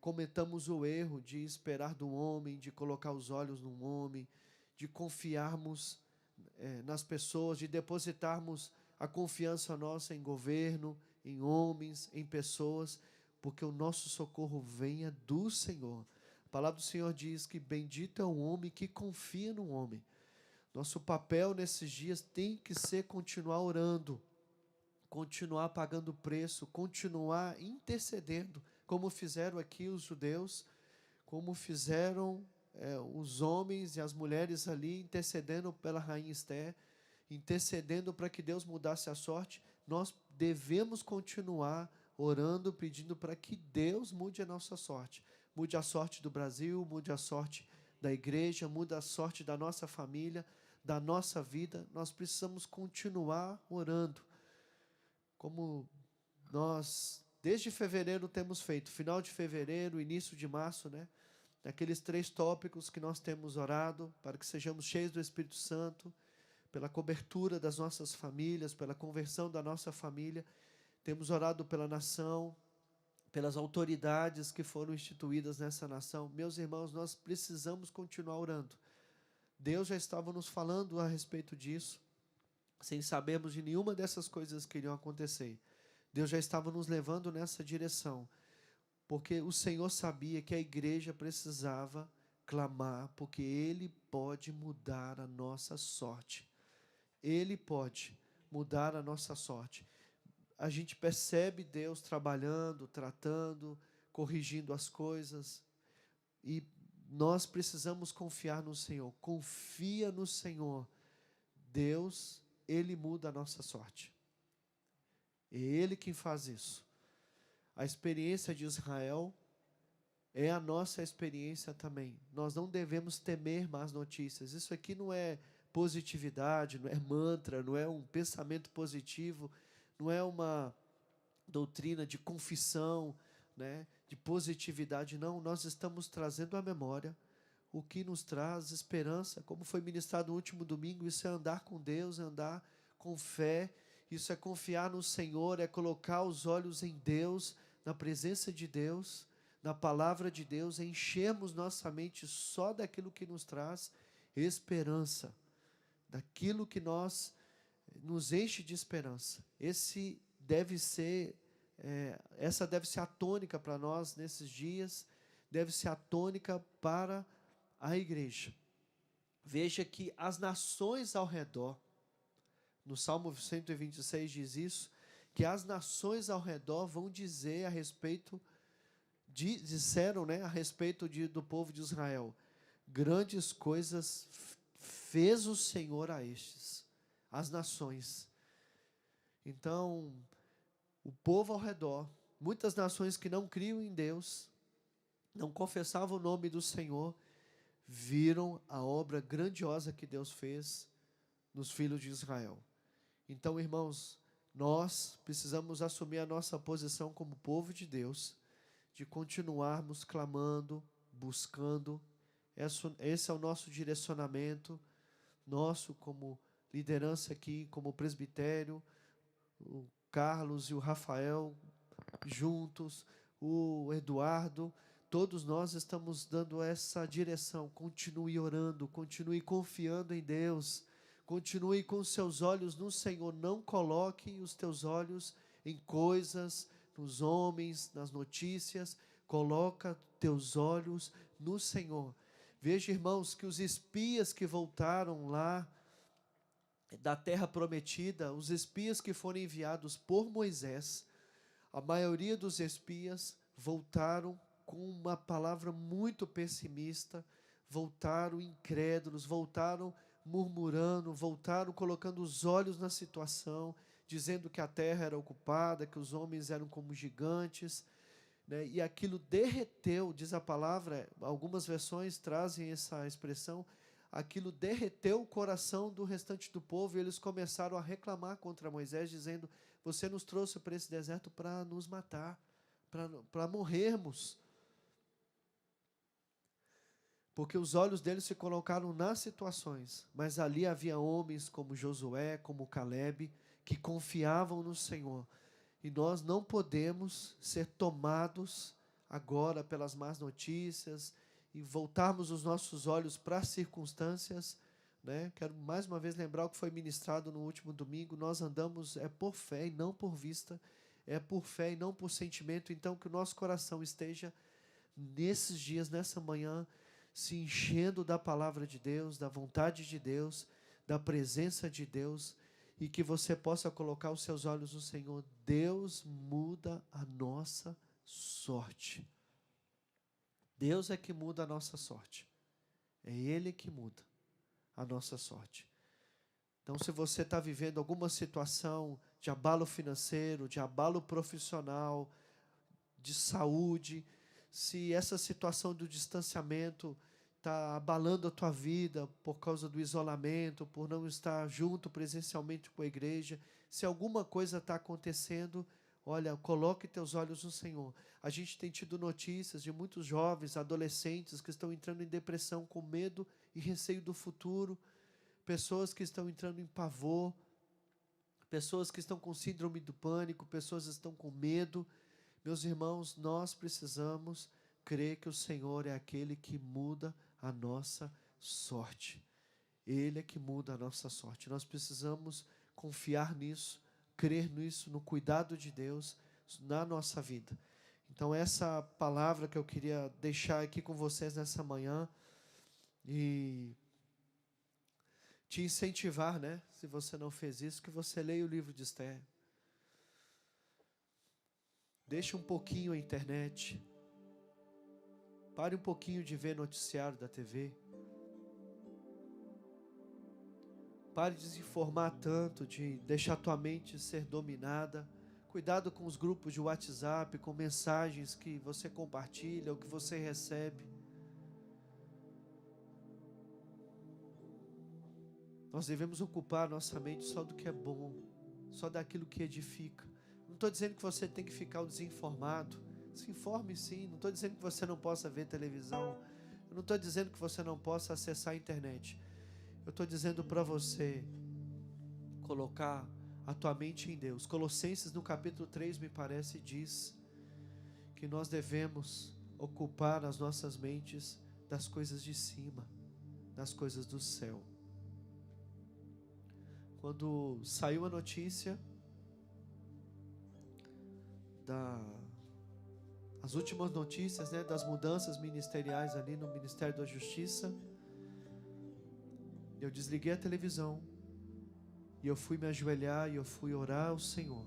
cometamos o erro de esperar do homem, de colocar os olhos no homem, de confiarmos nas pessoas, de depositarmos a confiança nossa em governo, em homens, em pessoas, porque o nosso socorro venha do Senhor. A palavra do Senhor diz que bendito é o homem que confia no homem. Nosso papel nesses dias tem que ser continuar orando, continuar pagando preço, continuar intercedendo, como fizeram aqui os judeus, como fizeram os homens e as mulheres ali, intercedendo pela rainha Esther, intercedendo para que Deus mudasse a sorte. Nós devemos continuar orando, pedindo para que Deus mude a nossa sorte. Mude a sorte do Brasil, mude a sorte da igreja, mude a sorte da nossa família, da nossa vida. Nós precisamos continuar orando, como nós, desde fevereiro, temos feito. Final de fevereiro, início de março, né? Aqueles 3 tópicos que nós temos orado, para que sejamos cheios do Espírito Santo, pela cobertura das nossas famílias, pela conversão da nossa família. Temos orado pela nação, pelas autoridades que foram instituídas nessa nação. Meus irmãos, nós precisamos continuar orando. Deus já estava nos falando a respeito disso, sem sabermos de nenhuma dessas coisas que iriam acontecer. Deus já estava nos levando nessa direção, porque o Senhor sabia que a igreja precisava clamar, porque Ele pode mudar a nossa sorte. Ele pode mudar a nossa sorte. A gente percebe Deus trabalhando, tratando, corrigindo as coisas, e Nós precisamos confiar no Senhor. Confia no Senhor. Deus, Ele muda a nossa sorte. É Ele quem faz isso. A experiência de Israel é a nossa experiência também. Nós não devemos temer más notícias. Isso aqui não é positividade, não é mantra, não é um pensamento positivo, não é uma doutrina de confissão, né, de positividade, não. Nós estamos trazendo à memória o que nos traz esperança, como foi ministrado no último domingo. Isso é andar com Deus, é andar com fé, isso é confiar no Senhor, é colocar os olhos em Deus, na presença de Deus, na palavra de Deus, é enchermos nossa mente só daquilo que nos traz esperança, daquilo que nos enche de esperança. Essa deve ser a tônica para nós nesses dias, deve ser a tônica para a igreja. Veja que as nações ao redor, no Salmo 126 diz isso, que as nações ao redor vão dizer a respeito, disseram, né, a respeito do povo de Israel: grandes coisas fez o Senhor a estes, as nações. Então, o povo ao redor, muitas nações que não criam em Deus, não confessavam o nome do Senhor, viram a obra grandiosa que Deus fez nos filhos de Israel. Então, irmãos, nós precisamos assumir a nossa posição como povo de Deus, de continuarmos clamando, buscando. Esse é o nosso direcionamento, nosso como liderança aqui, como presbitério, o Carlos e o Rafael juntos, o Eduardo, todos nós estamos dando essa direção. Continue orando, continue confiando em Deus, continue com os seus olhos no Senhor. Não coloque os teus olhos em coisas, nos homens, nas notícias. Coloca teus olhos no Senhor. Veja, irmãos, que os espias que voltaram lá da terra prometida, os espias que foram enviados por Moisés, a maioria dos espias voltaram com uma palavra muito pessimista, voltaram incrédulos, voltaram murmurando, voltaram colocando os olhos na situação, dizendo que a terra era ocupada, que os homens eram como gigantes, né? E aquilo derreteu, diz a palavra, algumas versões trazem essa expressão, aquilo derreteu o coração do restante do povo, e eles começaram a reclamar contra Moisés, dizendo: você nos trouxe para esse deserto para nos matar, para morrermos. Porque os olhos deles se colocaram nas situações, mas ali havia homens como Josué, como Caleb, que confiavam no Senhor. E nós não podemos ser tomados agora pelas más notícias e voltarmos os nossos olhos para as circunstâncias, né? Quero mais uma vez lembrar o que foi ministrado no último domingo. Nós andamos por fé e não por vista, é por fé e não por sentimento. Então, que o nosso coração esteja nesses dias, nessa manhã, se enchendo da palavra de Deus, da vontade de Deus, da presença de Deus, e que você possa colocar os seus olhos no Senhor. Deus muda a nossa sorte. Deus é que muda a nossa sorte. É Ele que muda a nossa sorte. Então, se você está vivendo alguma situação de abalo financeiro, de abalo profissional, de saúde, se essa situação do distanciamento está abalando a tua vida por causa do isolamento, por não estar junto presencialmente com a igreja, se alguma coisa está acontecendo, olha, coloque teus olhos no Senhor. A gente tem tido notícias de muitos jovens, adolescentes que estão entrando em depressão com medo e receio do futuro, pessoas que estão entrando em pavor, pessoas que estão com síndrome do pânico, pessoas que estão com medo. Meus irmãos, nós precisamos crer que o Senhor é aquele que muda a nossa sorte. Ele é que muda a nossa sorte. Nós precisamos confiar nisso, crer nisso, no cuidado de Deus na nossa vida. Então, essa palavra que eu queria deixar aqui com vocês nessa manhã e te incentivar, né? Se você não fez isso, que você leia o livro de Esther. Deixa um pouquinho a internet. Pare um pouquinho de ver noticiário da TV. Pare de se informar tanto, de deixar tua mente ser dominada. Cuidado com os grupos de WhatsApp, com mensagens que você compartilha ou que você recebe. Nós devemos ocupar nossa mente só do que é bom, só daquilo que edifica. Não estou dizendo que você tem que ficar desinformado. Se informe sim. Não estou dizendo que você não possa ver televisão. Eu não estou dizendo que você não possa acessar a internet. Eu estou dizendo para você colocar a tua mente em Deus. Colossenses no capítulo 3, me parece, diz que nós devemos ocupar as nossas mentes das coisas de cima, das coisas do céu. Quando saiu a notícia as últimas notícias, né, das mudanças ministeriais ali no Ministério da Justiça, eu desliguei a televisão e eu fui me ajoelhar e eu fui orar ao Senhor.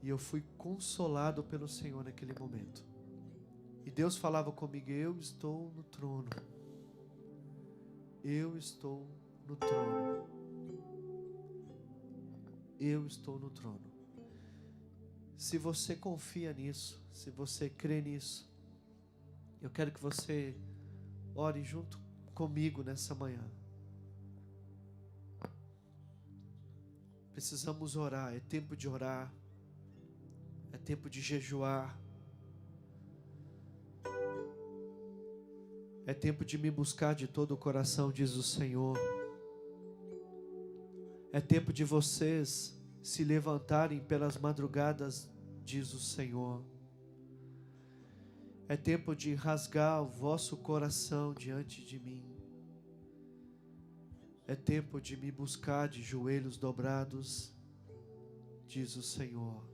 E eu fui consolado pelo Senhor naquele momento. E Deus falava comigo: eu estou no trono. Eu estou no trono. Eu estou no trono. Se você confia nisso, se você crê nisso, eu quero que você ore junto comigo nessa manhã. Precisamos orar, é tempo de orar, é tempo de jejuar, é tempo de me buscar de todo o coração, diz o Senhor. É tempo de vocês se levantarem pelas madrugadas, diz o Senhor. É tempo de rasgar o vosso coração diante de mim. É tempo de me buscar de joelhos dobrados, diz o Senhor.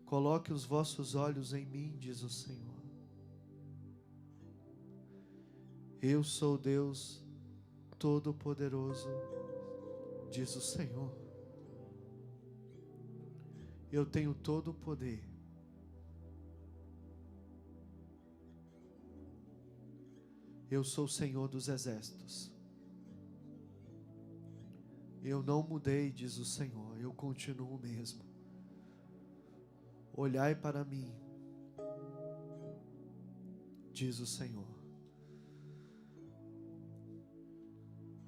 Coloque os vossos olhos em mim, diz o Senhor. Eu sou Deus Todo-Poderoso, diz o Senhor. Eu tenho todo o poder. Eu sou o Senhor dos exércitos. Eu não mudei, diz o Senhor, eu continuo o mesmo. Olhai para mim, diz o Senhor.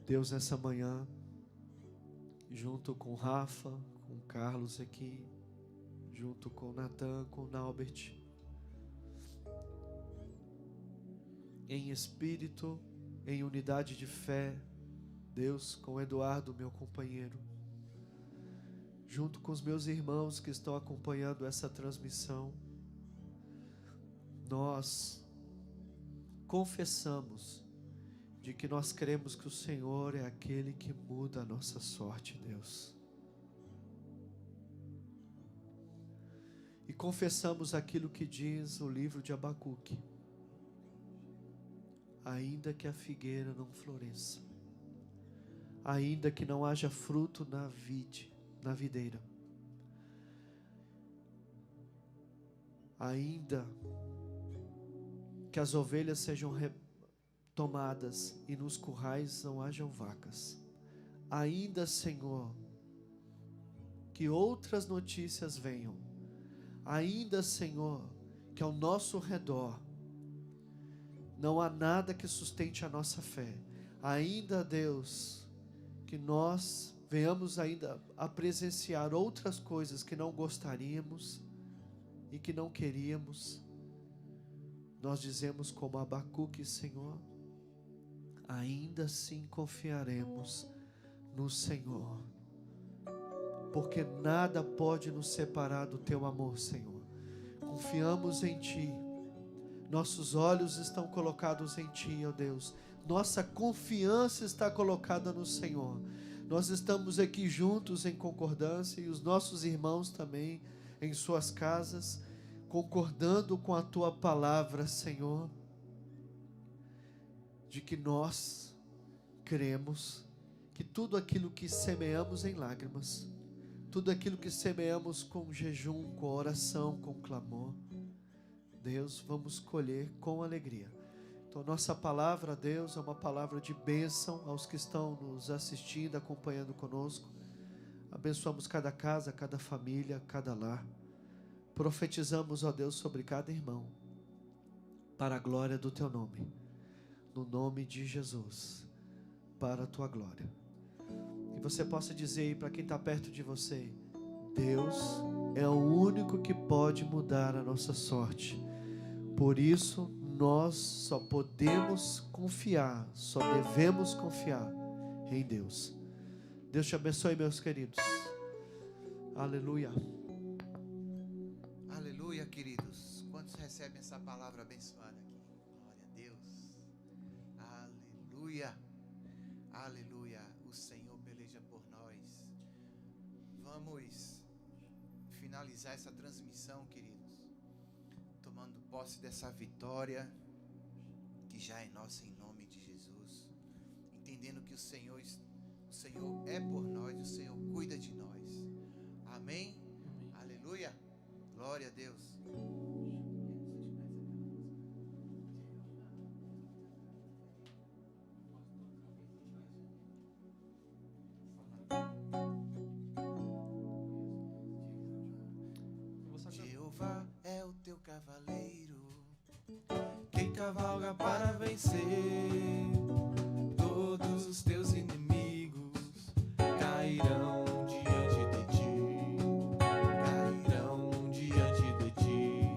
Deus, nessa manhã, junto com Rafa, com Carlos aqui, junto com Natan, com Naubert, em espírito, em unidade de fé, Deus, com Eduardo, meu companheiro, junto com os meus irmãos que estão acompanhando essa transmissão, nós confessamos de que nós cremos que o Senhor é aquele que muda a nossa sorte, Deus. E confessamos aquilo que diz o livro de Abacuque: ainda que a figueira não floresça, ainda que não haja fruto na videira, ainda que as ovelhas sejam tomadas e nos currais não hajam vacas, ainda, Senhor, que outras notícias venham, ainda, Senhor, que ao nosso redor não há nada que sustente a nossa fé, ainda, Deus, que nós venhamos ainda a presenciar outras coisas que não gostaríamos e que não queríamos, nós dizemos como Abacuque: Senhor, ainda assim confiaremos no Senhor, porque nada pode nos separar do Teu amor, Senhor. Confiamos em Ti, nossos olhos estão colocados em Ti, ó Deus. Nossa confiança está colocada no Senhor. Nós estamos aqui juntos em concordância, e os nossos irmãos também em suas casas, concordando com a Tua palavra, Senhor, de que nós cremos que tudo aquilo que semeamos em lágrimas, tudo aquilo que semeamos com jejum, com oração, com clamor, Deus, vamos colher com alegria. Então, nossa palavra, Deus, é uma palavra de bênção aos que estão nos assistindo, acompanhando conosco. Abençoamos cada casa, cada família, cada lar. Profetizamos, ó Deus, sobre cada irmão, para a glória do Teu nome. No nome de Jesus, para a Tua glória. Que você possa dizer aí para quem está perto de você: Deus é o único que pode mudar a nossa sorte. Por isso, nós só podemos confiar, só devemos confiar em Deus. Deus te abençoe, meus queridos. Aleluia. Aleluia, queridos. Quantos recebem essa palavra abençoada aqui? Glória a Deus. Aleluia. Aleluia. O Senhor peleja por nós. Vamos finalizar essa transmissão, queridos, tomando posse dessa vitória que já é nossa em nome de Jesus. Entendendo que o Senhor é por nós, o Senhor cuida de nós. Amém? Aleluia. Glória a Deus. Jeová é o teu cavaleiro, quem cavalga para vencer. Todos os teus inimigos cairão diante de ti. Cairão diante de ti.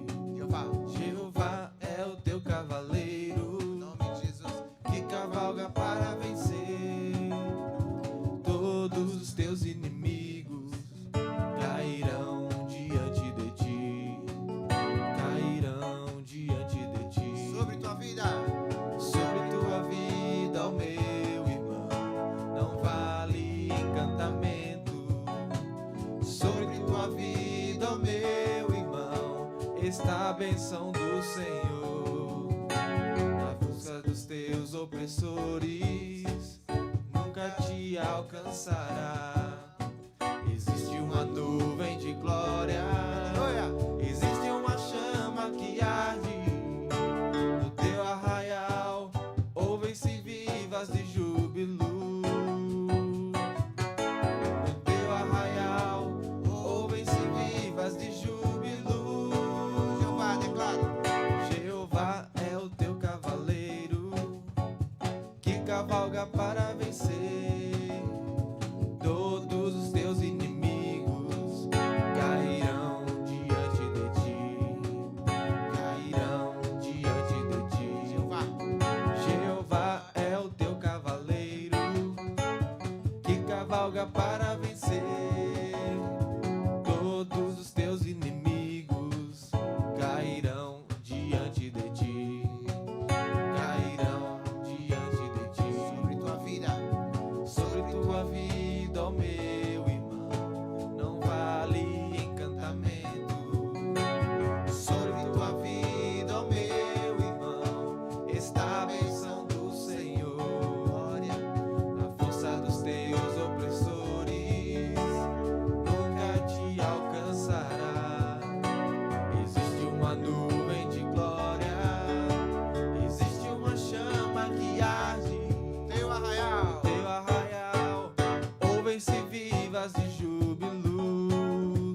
Jeová é o teu cavaleiro, em nome de Jesus, que cavalga para vencer. Todos os teus inimigos cairão diante de ti. Cairão diante de ti. Sobre tua vida, ó meu irmão, não vale encantamento. Sobre tua vida, ó meu irmão, está a bênção do Senhor. Na força dos teus opressores nunca te alcançará. Existe uma nuvem de glória, existe uma chama que arde no teu arraial. Ouvem-se vivas de júbilo. No teu arraial, ouvem-se vivas de júbilo. Jeová, declaro. Jeová é o teu cavaleiro, que cavalga para vencer. Todos os teus inimigos cairão diante de ti. Cairão diante de ti. Jeová é o teu cavaleiro, que cavalga para vencer. Todos os teus inimigos cairão diante de ti. Cairão diante de ti. Sobre tua vida, ó meu irmão, não vale encantamento. Sobre tua vida, ó meu irmão, está a bênção do Senhor. Glória. Na força dos teus opressores nunca te alcançará. Existe uma nuvem de glória, existe uma chama que arde. Teu arraial, ouvem-se vivas de júbilo.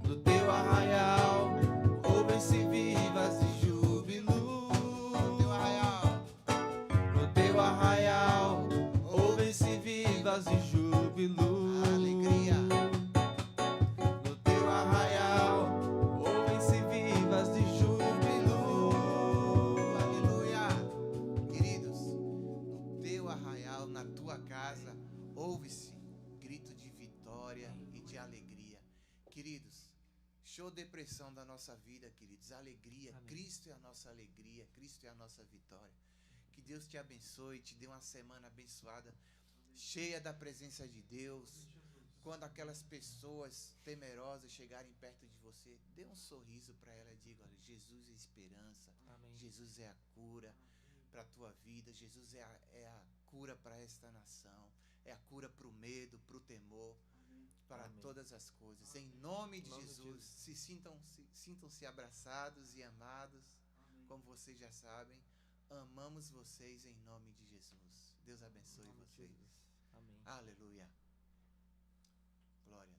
No teu arraial, ouvem-se vivas de júbilo. No teu arraial, ouvem-se vivas de júbilo. Alegria. No teu arraial, ouvem-se vivas de júbilo. Aleluia. Queridos, no teu arraial, na tua casa, ouve-se grito de vitória e de alegria. Queridos, show depressão da nossa vida, queridos. Alegria. Amém. Cristo é a nossa alegria. Cristo é a nossa vitória. Que Deus te abençoe, te dê uma semana abençoada, cheia da presença de Deus. Quando aquelas pessoas temerosas chegarem perto de você, dê um sorriso para ela e diga: olha, Jesus é esperança. Amém. Jesus é a cura para a tua vida. Jesus é a cura para esta nação. É a cura para o medo, para o temor. para Amém. todas as coisas. Em nome de Em nome de Jesus, Jesus. sintam-se abraçados e amados, como vocês já sabem. Amamos vocês em nome de Jesus. Deus abençoe Em nome de vocês. Jesus. Amém. Aleluia. Glória a